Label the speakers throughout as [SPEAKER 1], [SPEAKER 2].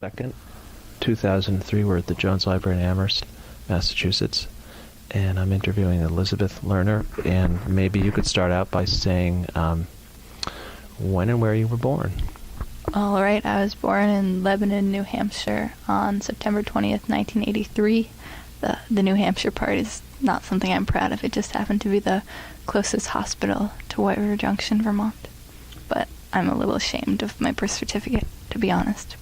[SPEAKER 1] 2nd, 2003. We're at the Jones Library in Amherst, Massachusetts, and I'm interviewing Elizabeth Lerner. And maybe you could start out by saying when and where you were born.
[SPEAKER 2] All right, I was born in Lebanon, New Hampshire on September 20th, 1983. The New Hampshire part is not something I'm proud of. It just happened to be the closest hospital to White River Junction, Vermont. But I'm a little ashamed of my birth certificate, to be honest.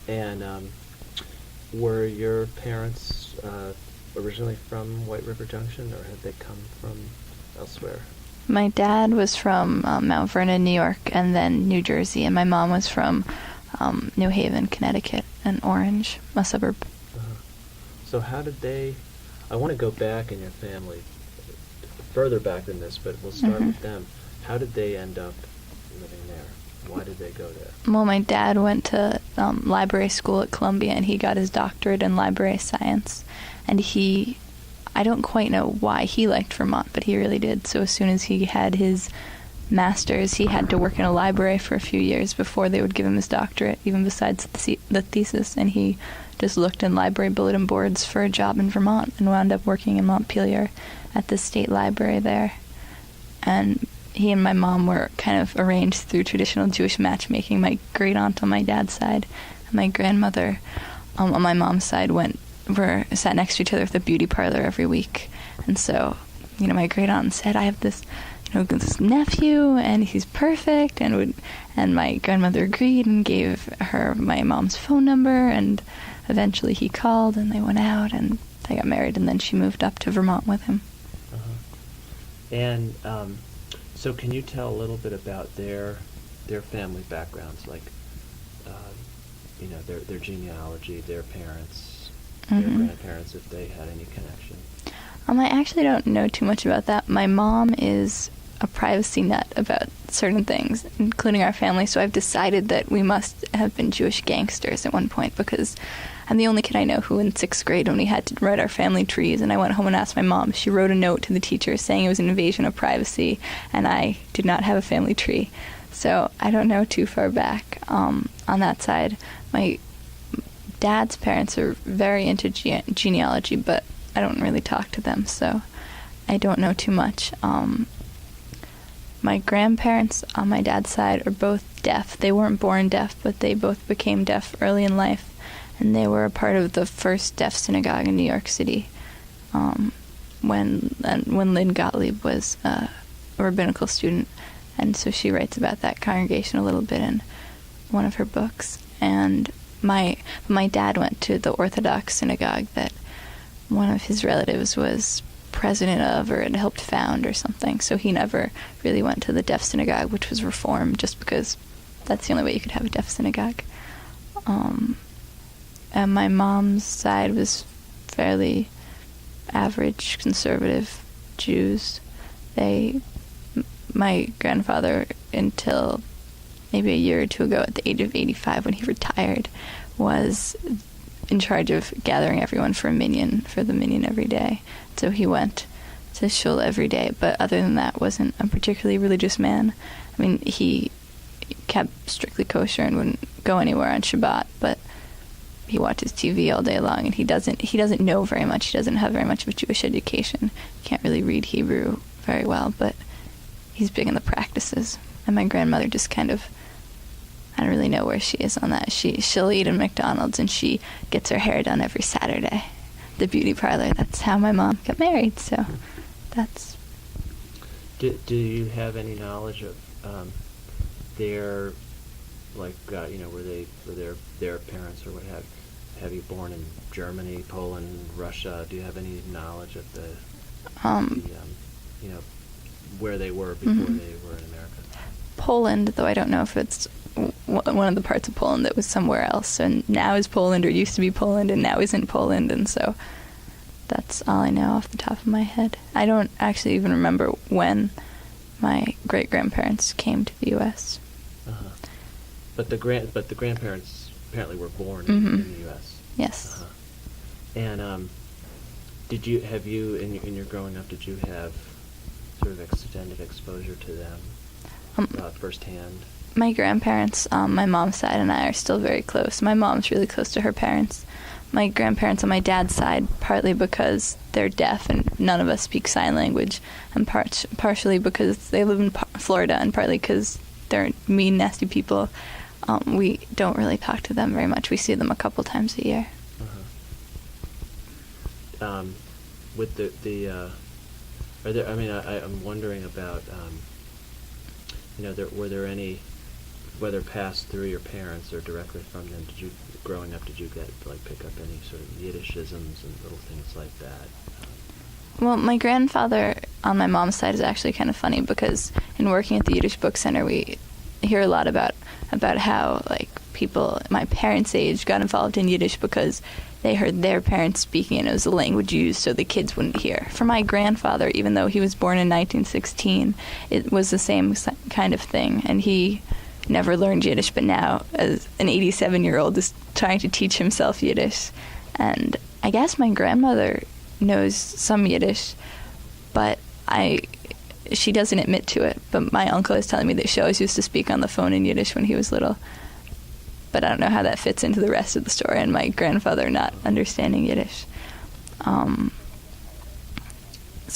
[SPEAKER 1] And were your parents originally from White River Junction, or had they come from elsewhere?
[SPEAKER 2] My dad was from Mount Vernon, New York, and then New Jersey, and my mom was from New Haven, Connecticut, and Orange, a suburb.
[SPEAKER 1] So how did they... I want to go back in your family, further back than this, but we'll start with them. How did they end up living there? Why did they go there?
[SPEAKER 2] Well, my dad went to library school at Columbia, and he got his doctorate in library science. And I don't quite know why he liked Vermont, but he really did. So as soon as he had his master's, he had to work in a library for a few years before they would give him his doctorate, even besides the thesis. And he just looked in library bulletin boards for a job in Vermont and wound up working in Montpelier at the state library there. And he and my mom were kind of arranged through traditional Jewish matchmaking. My great aunt on my dad's side and my grandmother on my mom's side sat next to each other at the beauty parlor every week. And so, my great aunt said, I have this nephew and he's perfect, and my grandmother agreed and gave her my mom's phone number, and eventually he called and they went out and they got married, and then she moved up to Vermont with him.
[SPEAKER 1] And so can you tell a little bit about their family backgrounds, like their genealogy, their parents, their grandparents, if they had any connection?
[SPEAKER 2] I actually don't know too much about that. My mom is a privacy nut about certain things, including our family, so I've decided that we must have been Jewish gangsters at one point, because I'm the only kid I know who in 6th grade, when we had to write our family trees, and I went home and asked my mom, she wrote a note to the teacher saying it was an invasion of privacy, and I did not have a family tree. So I don't know too far back on that side. My dad's parents are very into genealogy, but I don't really talk to them, so I don't know too much. My grandparents on my dad's side are both deaf. They weren't born deaf, but they both became deaf early in life, and they were a part of the first deaf synagogue in New York City when Lynn Gottlieb was a rabbinical student, and so she writes about that congregation a little bit in one of her books. And my dad went to the Orthodox synagogue that one of his relatives was president of, or had helped found or something, so he never really went to the deaf synagogue, which was reformed, just because that's the only way you could have a deaf synagogue. And my mom's side was fairly average conservative Jews. My grandfather, until maybe a year or two ago, at the age of 85, when he retired, was in charge of gathering everyone for the minyan every day. So he went to shul every day, but other than that, wasn't a particularly religious man. I mean, he kept strictly kosher and wouldn't go anywhere on Shabbat, but he watches TV all day long, and he doesn't know very much. He doesn't have very much of a Jewish education. He can't really read Hebrew very well, but he's big in the practices. And my grandmother just kind of, I don't really know where she is on that. She'll eat at McDonald's, and she gets her hair done every Saturday. The beauty parlor. That's how my mom got married. So that's.
[SPEAKER 1] Do you have any knowledge of their, were their parents or what have you born in Germany, Poland, Russia? Do you have any knowledge of the where they were before they were in America?
[SPEAKER 2] Poland, though I don't know if it's one of the parts of Poland that was somewhere else, and now is Poland, or used to be Poland, and now isn't Poland, and so that's all I know off the top of my head. I don't actually even remember when my great-grandparents came to the U.S.
[SPEAKER 1] But the grandparents apparently were born in the U.S.
[SPEAKER 2] Yes.
[SPEAKER 1] And in your growing up, did you have sort of extended exposure to them firsthand?
[SPEAKER 2] My grandparents, my mom's side and I are still very close. My mom's really close to her parents. My grandparents on my dad's side, partly because they're deaf and none of us speak sign language, and partially because they live in Florida, and partly because they're mean, nasty people. We don't really talk to them very much. We see them a couple times a year.
[SPEAKER 1] With are there? I mean, I'm wondering about. Were there any, whether passed through your parents or directly from them? Growing up, did you pick up any sort of Yiddishisms and little things like that?
[SPEAKER 2] Well, my grandfather on my mom's side is actually kind of funny, because in working at the Yiddish Book Center, we hear a lot about how people my parents' age got involved in Yiddish because they heard their parents speaking and it was the language used so the kids wouldn't hear. For my grandfather, even though he was born in 1916, it was the same kind of thing, and he never learned Yiddish, but now, as an 87-year-old, is trying to teach himself Yiddish. And I guess my grandmother knows some Yiddish, but she doesn't admit to it. But my uncle is telling me that she always used to speak on the phone in Yiddish when he was little. But I don't know how that fits into the rest of the story, and my grandfather not understanding Yiddish.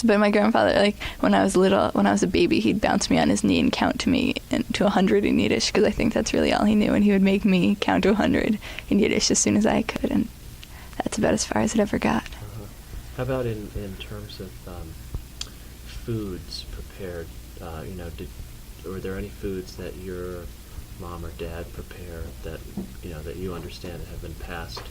[SPEAKER 2] But my grandfather, when I was little, when I was a baby, he'd bounce me on his knee and count to 100 in Yiddish, because I think that's really all he knew, and he would make me count to 100 in Yiddish as soon as I could, and that's about as far as it ever got.
[SPEAKER 1] How about in terms of foods prepared? Were there any foods that your mom or dad prepare that you understand have been passed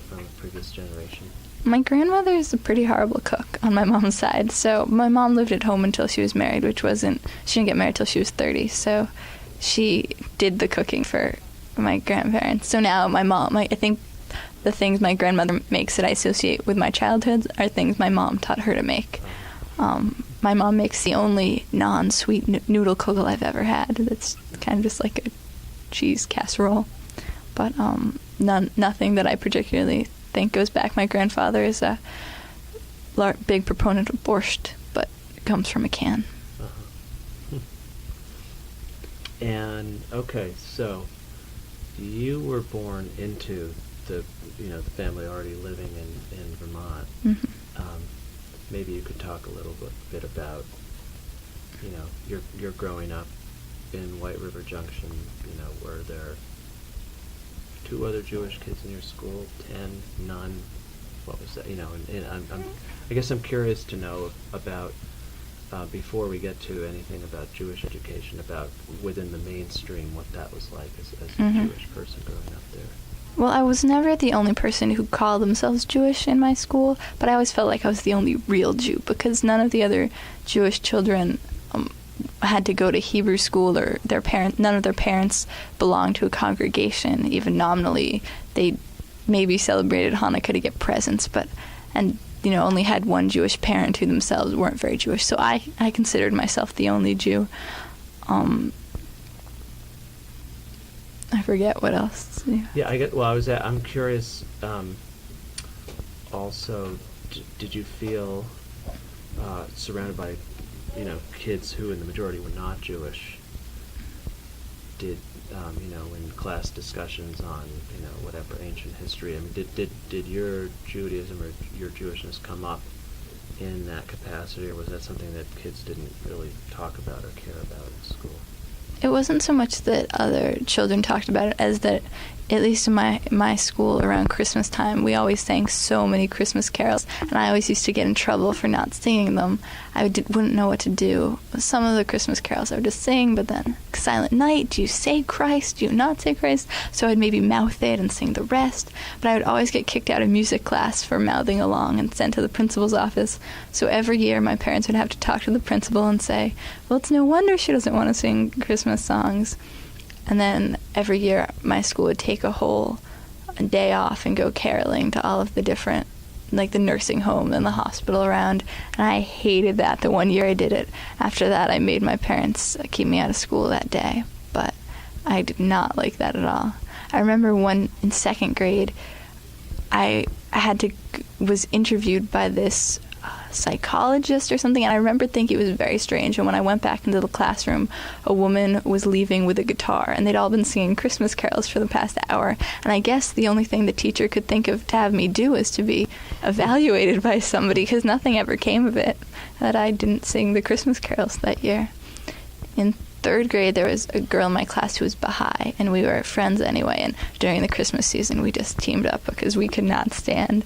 [SPEAKER 1] from a previous generation?
[SPEAKER 2] My grandmother is a pretty horrible cook on my mom's side. So my mom lived at home until she was married, she didn't get married till she was 30. So she did the cooking for my grandparents. So now my mom, I think the things my grandmother makes that I associate with my childhood are things my mom taught her to make. My mom makes the only non-sweet noodle kugel I've ever had. That's kind of just like a cheese casserole. But nothing that I particularly think goes back. My grandfather is a big proponent of borscht, but it comes from a can.
[SPEAKER 1] And okay, so you were born into the family already living in Vermont.
[SPEAKER 2] Mm-hmm.
[SPEAKER 1] Maybe you could talk a little bit about your growing up in White River Junction. Were there 2 other Jewish kids in your school? 10? None? What was that? I guess I'm curious to know about, before we get to anything about Jewish education, about within the mainstream, what that was like as
[SPEAKER 2] Mm-hmm.
[SPEAKER 1] a Jewish person growing up there.
[SPEAKER 2] Well, I was never the only person who called themselves Jewish in my school, but I always felt like I was the only real Jew, because none of the other Jewish children had to go to Hebrew school, or none of their parents belonged to a congregation, even nominally. They maybe celebrated Hanukkah to get presents, and only had one Jewish parent who themselves weren't very Jewish. So I considered myself the only Jew. I forget what else.
[SPEAKER 1] Yeah, I'm curious. Also, did you feel surrounded by kids who in the majority were not Jewish? Did in class discussions on whatever ancient history? I mean, did your Judaism or your Jewishness come up in that capacity, or was that something that kids didn't really talk about or care about in school?
[SPEAKER 2] It wasn't so much that other children talked about it as that, at least in my school, around Christmas time, we always sang so many Christmas carols, and I always used to get in trouble for not singing them. I wouldn't know what to do. Some of the Christmas carols I would just sing, but then Silent Night, do you say Christ, do you not say Christ? So I'd maybe mouth it and sing the rest, but I would always get kicked out of music class for mouthing along and sent to the principal's office. So every year my parents would have to talk to the principal and say, well, it's no wonder she doesn't want to sing Christmas songs. And then every year my school would take a whole day off and go caroling to all of the different, the nursing home and the hospital around. And I hated that the one year I did it. After that, I made my parents keep me out of school that day. But I did not like that at all. I remember in second grade, I was interviewed by this psychologist or something, and I remember thinking it was very strange. And when I went back into the classroom, a woman was leaving with a guitar, and they'd all been singing Christmas carols for the past hour. And I guess the only thing the teacher could think of to have me do was to be evaluated by somebody, because nothing ever came of it, that I didn't sing the Christmas carols that year. In third grade, there was a girl in my class who was Baha'i, and we were friends anyway, and during the Christmas season, we just teamed up because we could not stand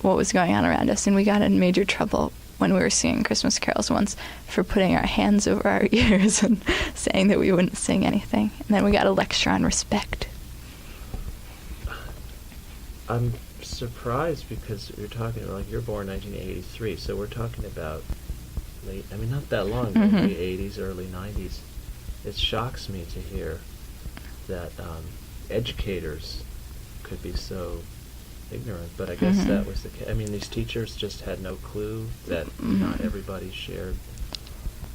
[SPEAKER 2] what was going on around us, and we got in major trouble when we were singing Christmas carols once for putting our hands over our ears and saying that we wouldn't sing anything. And then we got a lecture on respect.
[SPEAKER 1] I'm surprised because you're talking, like, you're born 1983, so we're talking about late, I mean, not that long ago,
[SPEAKER 2] Mm-hmm.
[SPEAKER 1] the 80s, early 90s. It shocks me to hear that educators could be so ignorant, but I guess
[SPEAKER 2] Mhm.
[SPEAKER 1] that was the case. I mean, these teachers just had no clue that not everybody shared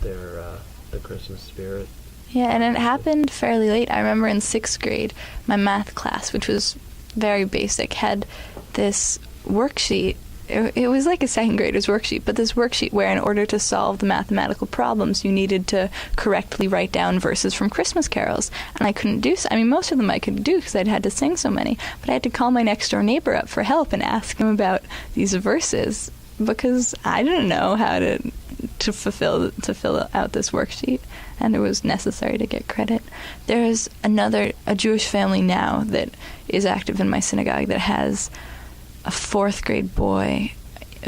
[SPEAKER 1] their the Christmas spirit.
[SPEAKER 2] Yeah, and it happened fairly late. I remember in 6th grade, my math class, which was very basic, had this worksheet. It was like a second grader's worksheet, but this worksheet where in order to solve the mathematical problems, you needed to correctly write down verses from Christmas carols. And I couldn't do so. I mean, most of them I could do because I'd had to sing so many, but I had to call my next door neighbor up for help and ask him about these verses because I didn't know how to fill out this worksheet, and it was necessary to get credit. There's a Jewish family now that is active in my synagogue that has a 4th grade boy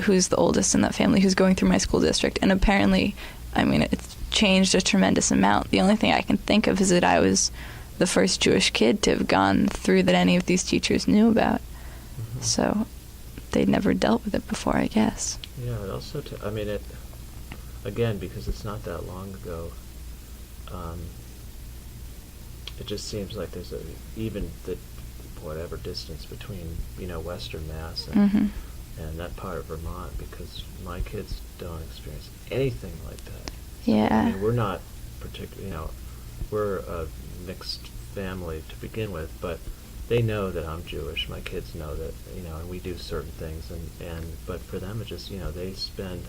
[SPEAKER 2] who's the oldest in that family who's going through my school district, and apparently, I mean, it's changed a tremendous amount. The only thing I can think of is that I was the first Jewish kid to have gone through that any of these teachers knew about.
[SPEAKER 1] Mm-hmm.
[SPEAKER 2] So they'd never dealt with it before, I guess.
[SPEAKER 1] Yeah, and also, I mean, it, again, because it's not that long ago, it just seems like there's even the whatever distance between, Western Mass and that part of Vermont, because my kids don't experience anything like that.
[SPEAKER 2] Yeah.
[SPEAKER 1] I mean, we're not particularly, we're a mixed family to begin with, but they know that I'm Jewish. My kids know that, and we do certain things, but for them, it just, they spend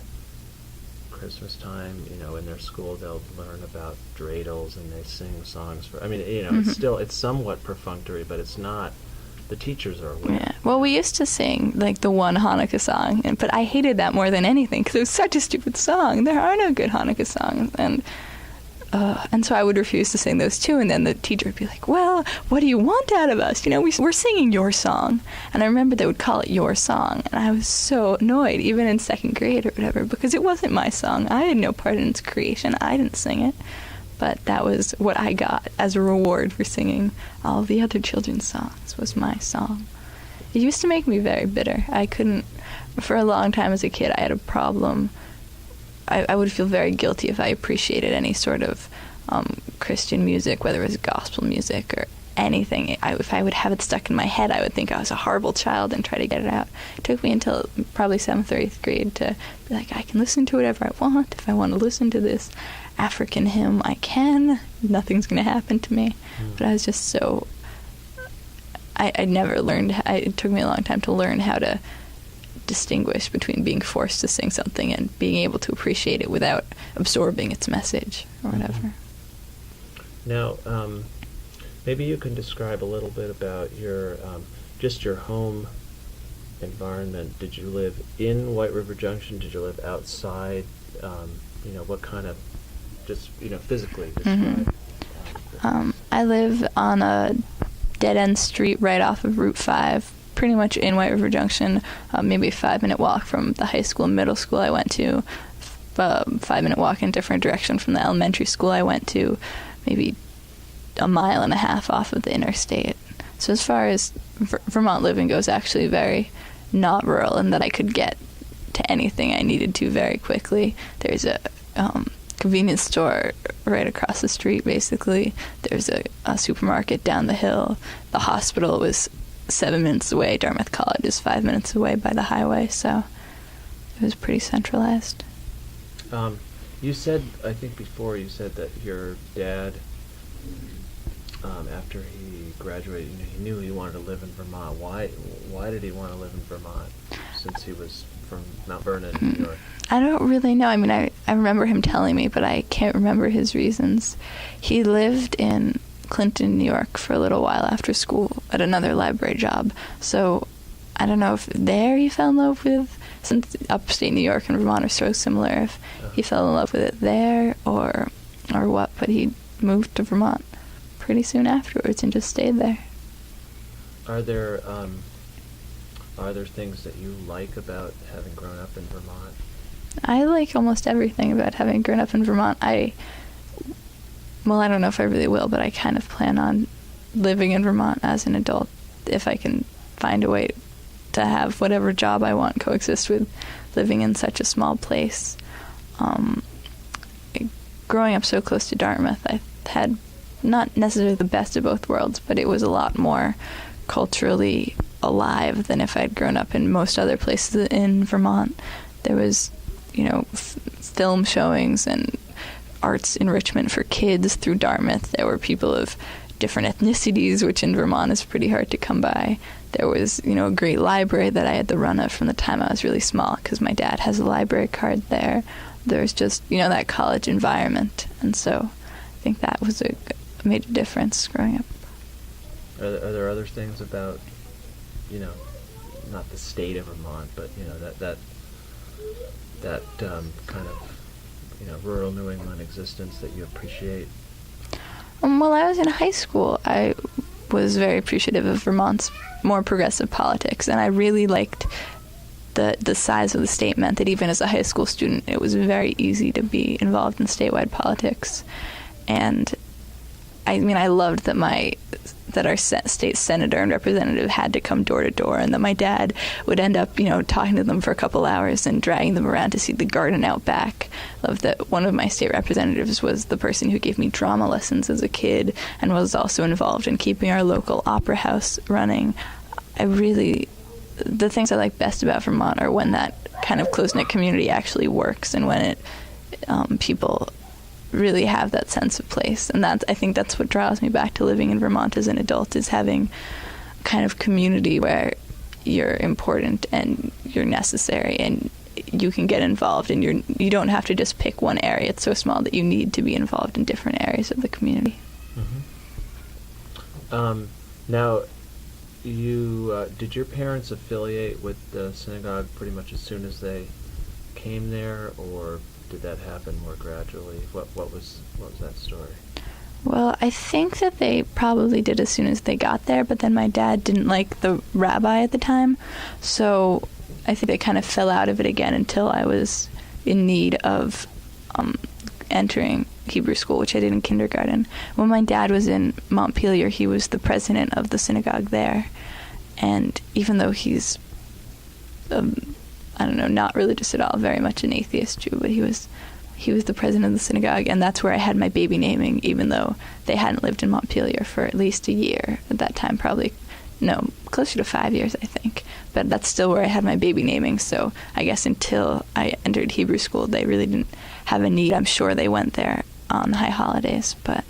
[SPEAKER 1] Christmas time, in their school, they'll learn about dreidels and they sing songs for, I mean, it's somewhat perfunctory, but it's not, the teachers are aware.
[SPEAKER 2] Yeah. Well, we used to sing, like, the one Hanukkah song, but I hated that more than anything because it was such a stupid song. There are no good Hanukkah songs, and so I would refuse to sing those too, and then the teacher would be like, well, what do you want out of us? We're singing your song. And I remember they would call it your song, and I was so annoyed, even in 2nd grade or whatever, because it wasn't my song. I had no part in its creation. I didn't sing it. But that was what I got as a reward for singing all the other children's songs, was my song. It used to make me very bitter. I couldn't, for a long time as a kid, I had a problem. I would feel very guilty if I appreciated any sort of Christian music, whether it was gospel music or anything. If I would have it stuck in my head, I would think I was a horrible child and try to get it out. It took me until probably 7th or 8th grade to be like, I can listen to whatever I want. If I want to listen to this African hymn, I can. Nothing's going to happen to me. But I was just so... I never learned... It took me a long time to learn how to distinguish between being forced to sing something and being able to appreciate it without absorbing its message or whatever.
[SPEAKER 1] Now, maybe you can describe a little bit about your just your home environment. Did you live in White River Junction? Did you live outside? What kind of, just physically describe?
[SPEAKER 2] I live on a dead-end street right off of Route 5, pretty much in White River Junction, maybe a 5-minute walk from the high school and middle school I went to, 5-minute walk in a different direction from the elementary school I went to, maybe a 1.5 miles off of the interstate. So as far as Vermont living goes, actually very not rural, in that I could get to anything I needed to very quickly. There's a convenience store right across the street, basically. There's a supermarket down the hill. The hospital was 7 minutes away. Dartmouth College is 5 minutes away by the highway, so it was pretty centralized.
[SPEAKER 1] You said, I think before, you said that your dad, after he graduated, he knew he wanted to live in Vermont. Why did he want to live in Vermont since he was from Mount Vernon, New York?
[SPEAKER 2] I don't really know. I mean, I remember him telling me, but I can't remember his reasons. He lived in Clinton, New York for a little while after school at another library job. So I don't know if there he fell in love with, since upstate New York and Vermont are so similar, if he fell in love with it there or what, but he moved to Vermont pretty soon afterwards and just stayed there.
[SPEAKER 1] Are there things that you like about having grown up in Vermont?
[SPEAKER 2] I like almost everything about having grown up in Vermont. I don't know if I really will, but I kind of plan on living in Vermont as an adult if I can find a way to have whatever job I want coexist with living in such a small place. Growing up so close to Dartmouth, I had not necessarily the best of both worlds, but it was a lot more culturally alive than if I'd grown up in most other places in Vermont. There was, film showings and arts enrichment for kids through Dartmouth. There were people of different ethnicities, which in Vermont is pretty hard to come by. There was, a great library that I had the run of from the time I was really small, because my dad has a library card there. There's just, that college environment. And so I think that was made a difference growing up.
[SPEAKER 1] Are there other things about, not the state of Vermont, but, that kind of, rural New England existence that you appreciate?
[SPEAKER 2] While I was in high school, I was very appreciative of Vermont's more progressive politics, and I really liked the size of the state meant that even as a high school student, it was very easy to be involved in statewide politics. And I loved that our state senator and representative had to come door to door, and that my dad would end up, talking to them for a couple hours and dragging them around to see the garden out back. Loved that one of my state representatives was the person who gave me drama lessons as a kid and was also involved in keeping our local opera house running. The things I like best about Vermont are when that kind of close-knit community actually works, and when people really have that sense of place. And I think that's what draws me back to living in Vermont as an adult, is having kind of community where you're important and you're necessary and you can get involved, and you don't have to just pick one area. It's so small that you need to be involved in different areas of the community.
[SPEAKER 1] Mm-hmm. Now, did your parents affiliate with the synagogue pretty much as soon as they came there, or did that happen more gradually? What was that story?
[SPEAKER 2] Well, I think that they probably did as soon as they got there, but then my dad didn't like the rabbi at the time, so I think they kind of fell out of it again until I was in need of entering Hebrew school, which I did in kindergarten. When my dad was in Montpelier, he was the president of the synagogue there, and even though he's not religious at all, very much an atheist Jew, but he was the president of the synagogue, and that's where I had my baby naming, even though they hadn't lived in Montpelier for at least a year at that time, closer to 5 years, I think. But that's still where I had my baby naming, so I guess until I entered Hebrew school, they really didn't have a need. I'm sure they went there on high holidays, but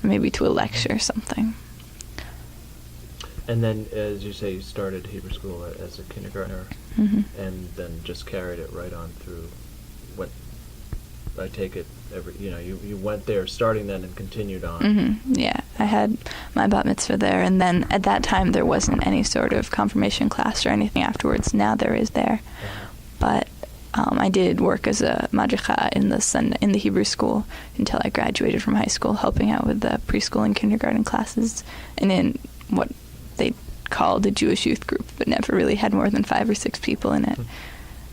[SPEAKER 2] maybe to a lecture or something.
[SPEAKER 1] And then, as you say, you started Hebrew school as a kindergartner,
[SPEAKER 2] mm-hmm.
[SPEAKER 1] and then just carried it right on through what I take it you went there starting then and continued on.
[SPEAKER 2] Mm-hmm. Yeah, I had my bat mitzvah there, and then at that time there wasn't any sort of confirmation class or anything afterwards. Now there is there.
[SPEAKER 1] Uh-huh.
[SPEAKER 2] But I did work as a madricha in the Hebrew school until I graduated from high school, helping out with the preschool and kindergarten classes, and in what they called the Jewish youth group, but never really had more than 5 or 6 people in it.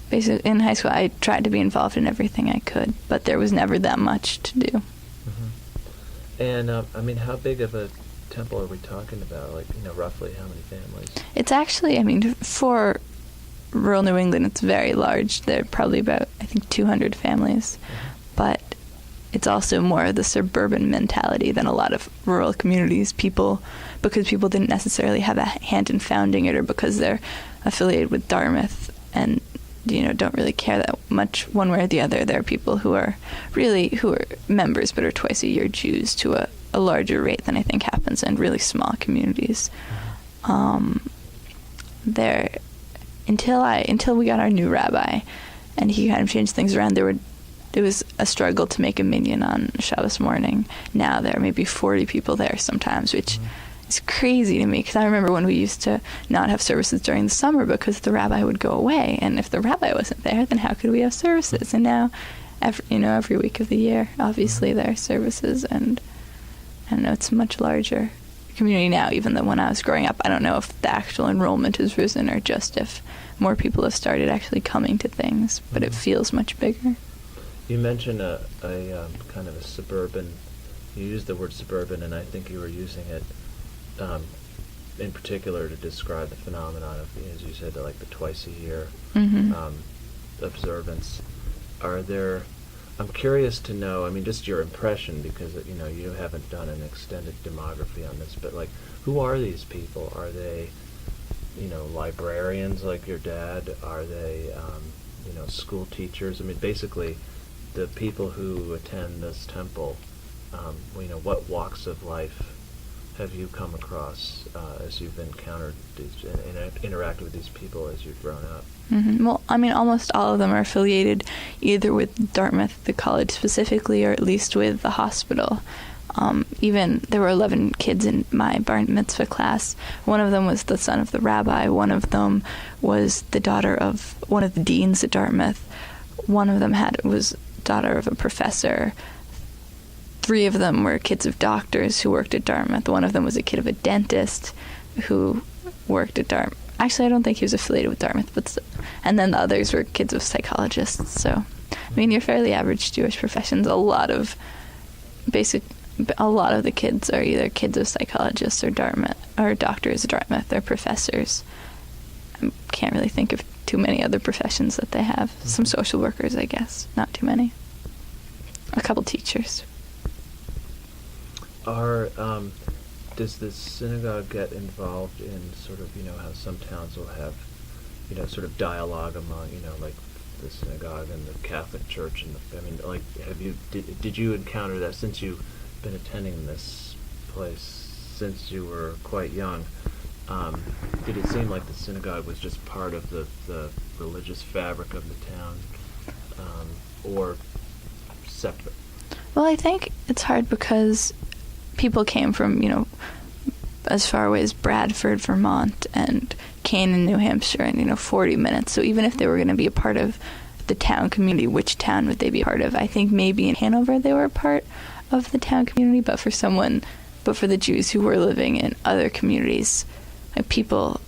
[SPEAKER 2] Basically, in high school, I tried to be involved in everything I could, but there was never that much to do.
[SPEAKER 1] Mm-hmm. And, how big of a temple are we talking about? Roughly how many families?
[SPEAKER 2] It's actually, for rural New England, it's very large. There are probably about, 200 families.
[SPEAKER 1] Mm-hmm.
[SPEAKER 2] But it's also more of the suburban mentality than a lot of rural communities. Because people didn't necessarily have a hand in founding it, or because they're affiliated with Dartmouth and don't really care that much one way or the other. There are people who are members but are twice a year Jews to a larger rate than I think happens in really small communities. There, until we got our new rabbi, and he kind of changed things around. It was a struggle to make a minyan on Shabbos morning. Now there are maybe 40 people there sometimes, which is crazy to me, because I remember when we used to not have services during the summer because the rabbi would go away, and if the rabbi wasn't there, then how could we have services? And now, every week of the year, obviously there are services, and I don't know, it's a much larger community now, even than when I was growing up. I don't know if the actual enrollment has risen or just if more people have started actually coming to things, but it feels much bigger.
[SPEAKER 1] You mentioned a kind of a suburban, you used the word suburban, and I think you were using it in particular to describe the phenomenon of, as you said, like the twice a year observance. I'm curious to know, I mean, just your impression, because, you haven't done an extended demography on this, but, like, who are these people? Are they, librarians like your dad? Are they, school teachers? I mean, basically, the people who attend this temple, what walks of life have you come across as you've encountered these and interacted with these people as you've grown up?
[SPEAKER 2] Mm-hmm. Well, I mean, almost all of them are affiliated either with Dartmouth, the college specifically, or at least with the hospital. Even there were 11 kids in my bar mitzvah class. One of them was the son of the rabbi. One of them was the daughter of one of the deans at Dartmouth. One of them was daughter of a professor. 3 of them were kids of doctors who worked at Dartmouth. One of them was a kid of a dentist who worked at Dartmouth. Actually, I don't think he was affiliated with Dartmouth, and then the others were kids of psychologists. So, I mean, your fairly average Jewish professions. A lot of the kids are either kids of psychologists or doctors at Dartmouth or professors. I can't really think of too many other professions that they have. Some social workers, I guess. Not too many. A couple teachers.
[SPEAKER 1] Does the synagogue get involved in sort of, how some towns will have, sort of dialogue among, like the synagogue and the Catholic Church, and did you encounter that since you've been attending this place since you were quite young? Did it seem like the synagogue was just part of the religious fabric of the town, or separate?
[SPEAKER 2] Well, I think it's hard because people came from, as far away as Bradford, Vermont, and Canaan, New Hampshire, and, 40 minutes. So even if they were going to be a part of the town community, which town would they be a part of? I think maybe in Hanover they were a part of the town community, but for the Jews who were living in other communities, people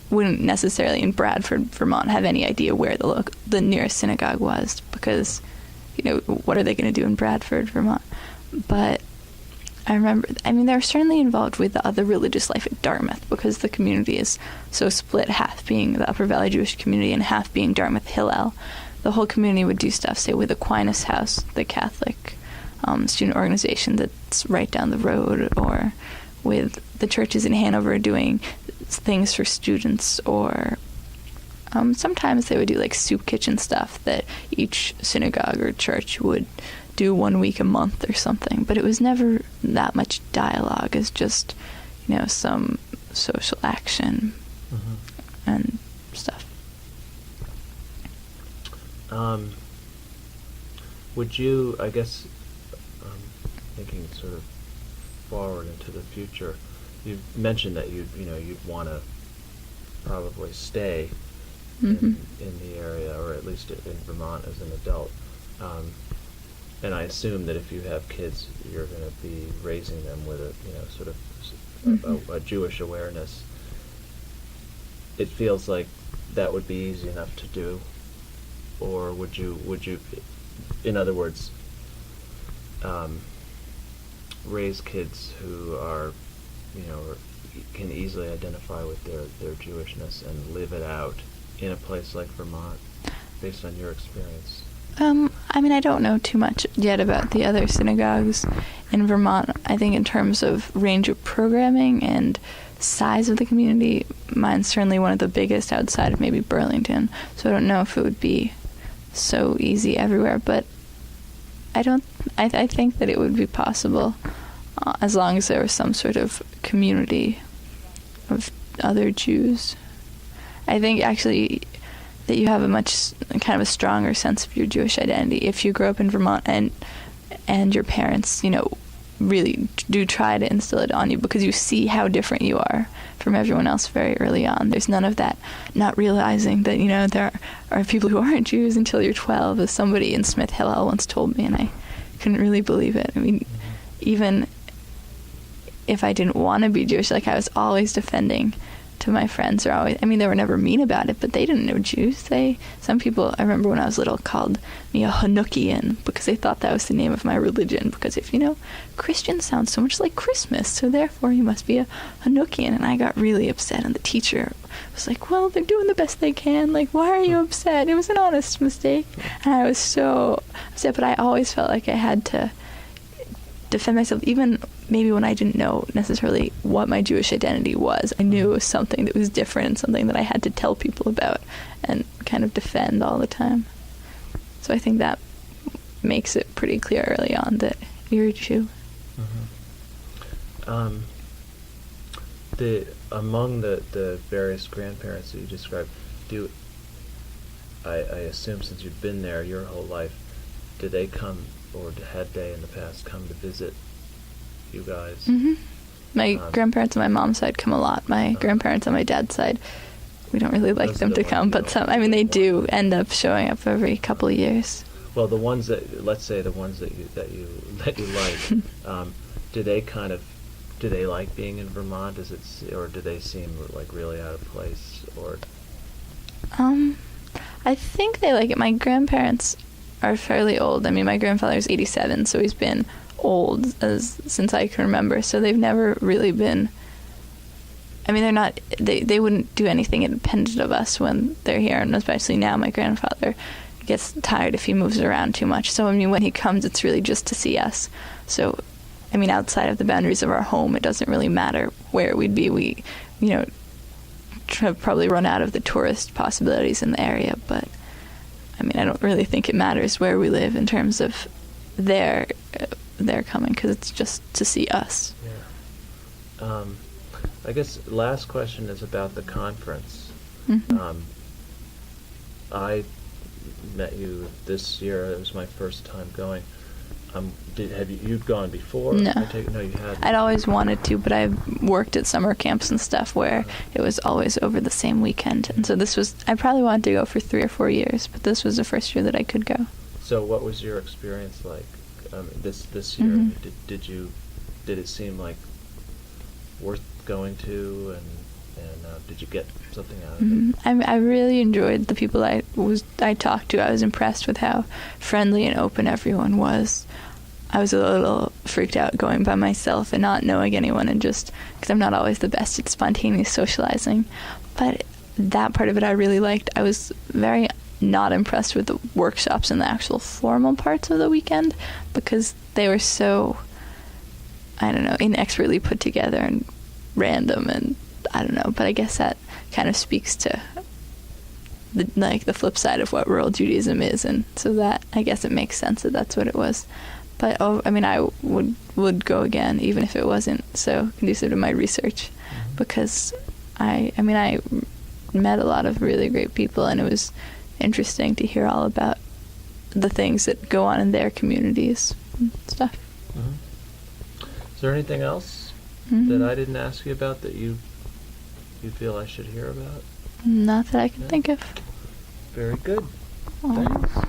[SPEAKER 2] wouldn't necessarily in Bradford, Vermont, have any idea where the nearest synagogue was, because, what are they going to do in Bradford, Vermont? But I remember, they were certainly involved with the other religious life at Dartmouth, because the community is so split, half being the Upper Valley Jewish community and half being Dartmouth Hillel. The whole community would do stuff, say, with Aquinas House, the Catholic student organization that's right down the road, or with the churches in Hanover doing things for students, or sometimes they would do like soup kitchen stuff that each synagogue or church would do 1 week a month or something, but it was never that much dialogue. It's just, some social action and stuff.
[SPEAKER 1] Would you, I guess, thinking sort of forward into the future, you mentioned that you'd want to probably stay in the area, or at least in Vermont as an adult. And I assume that if you have kids, you're going to be raising them with a, sort of a Jewish awareness. It feels like that would be easy enough to do, or would you, in other words, raise kids who are, can easily identify with their Jewishness and live it out in a place like Vermont, based on your experience?
[SPEAKER 2] I don't know too much yet about the other synagogues in Vermont. I think in terms of range of programming and size of the community, mine's certainly one of the biggest outside of maybe Burlington. So I don't know if it would be so easy everywhere, but I think that it would be possible as long as there was some sort of community of other Jews. I think actually that you have a much kind of a stronger sense of your Jewish identity if you grow up in Vermont and your parents, really do try to instill it on you, because you see how different you are from everyone else very early on. There's none of that not realizing that, there are people who aren't Jews until you're 12, as somebody in Smith Hillel once told me, and I couldn't really believe it. I mean, even if I didn't want to be Jewish, I was always defending to my friends, they were never mean about it, but they didn't know Jews. Some people, I remember when I was little, called me a Hanukkah because they thought that was the name of my religion, because if Christian sounds so much like Christmas, so therefore you must be a Hanukkah. And I got really upset, and the teacher was like, well, they're doing the best they can, why are you upset? It was an honest mistake. And I was so upset, but I always felt like I had to defend myself, even maybe when I didn't know necessarily what my Jewish identity was. I knew it was something that was different, something that I had to tell people about and kind of defend all the time. So I think that makes it pretty clear early on that you're a Jew.
[SPEAKER 1] Mm-hmm. Among the various grandparents that you described, I assume since you've been there your whole life, do they come, or had they in the past come to visit you guys?
[SPEAKER 2] Mm-hmm. My grandparents on my mom's side come a lot. My grandparents on my dad's side, we don't really like them to come, but they do end up showing up every couple of years.
[SPEAKER 1] Well, the ones that, let's say the ones that you like, do they like being in Vermont? Or do they seem really out of place? Or
[SPEAKER 2] I think they like it. My grandparents are fairly old. My grandfather's 87, so he's been old since I can remember. So they've never really been. They're not. They wouldn't do anything independent of us when they're here, and especially now, my grandfather gets tired if he moves around too much. So when he comes, it's really just to see us. So, outside of the boundaries of our home, it doesn't really matter where we'd be. We, probably run out of the tourist possibilities in the area, but. I don't really think it matters where we live in terms of their coming, because it's just to see us.
[SPEAKER 1] Yeah. I guess last question is about the conference.
[SPEAKER 2] Mm-hmm.
[SPEAKER 1] I met you this year. It was my first time going. You'd gone before?
[SPEAKER 2] No.
[SPEAKER 1] No, you hadn't.
[SPEAKER 2] I'd always wanted to, but I worked at summer camps and stuff where it was always over the same weekend. And so I probably wanted to go for 3 or 4 years, but this was the first year that I could go.
[SPEAKER 1] So what was your experience like this year?
[SPEAKER 2] Mm-hmm.
[SPEAKER 1] Did it seem like worth going to, and did you get something out of it?
[SPEAKER 2] I really enjoyed the people I talked to. I was impressed with how friendly and open everyone was. I was a little freaked out going by myself and not knowing anyone, and just because I'm not always the best at spontaneous socializing. But that part of it I really liked. I was very not impressed with the workshops and the actual formal parts of the weekend, because they were so, inexpertly put together and random, and I don't know, but I guess that kind of speaks to the flip side of what rural Judaism is, and so that, I guess it makes sense that that's what it was. But I would go again, even if it wasn't so conducive to my research, because I met a lot of really great people, and it was interesting to hear all about the things that go on in their communities and stuff.
[SPEAKER 1] Mm-hmm. Is there anything else that I didn't ask you about that you feel I should hear about?
[SPEAKER 2] Not that I can think of.
[SPEAKER 1] Very good.
[SPEAKER 2] Aww.
[SPEAKER 1] Thanks.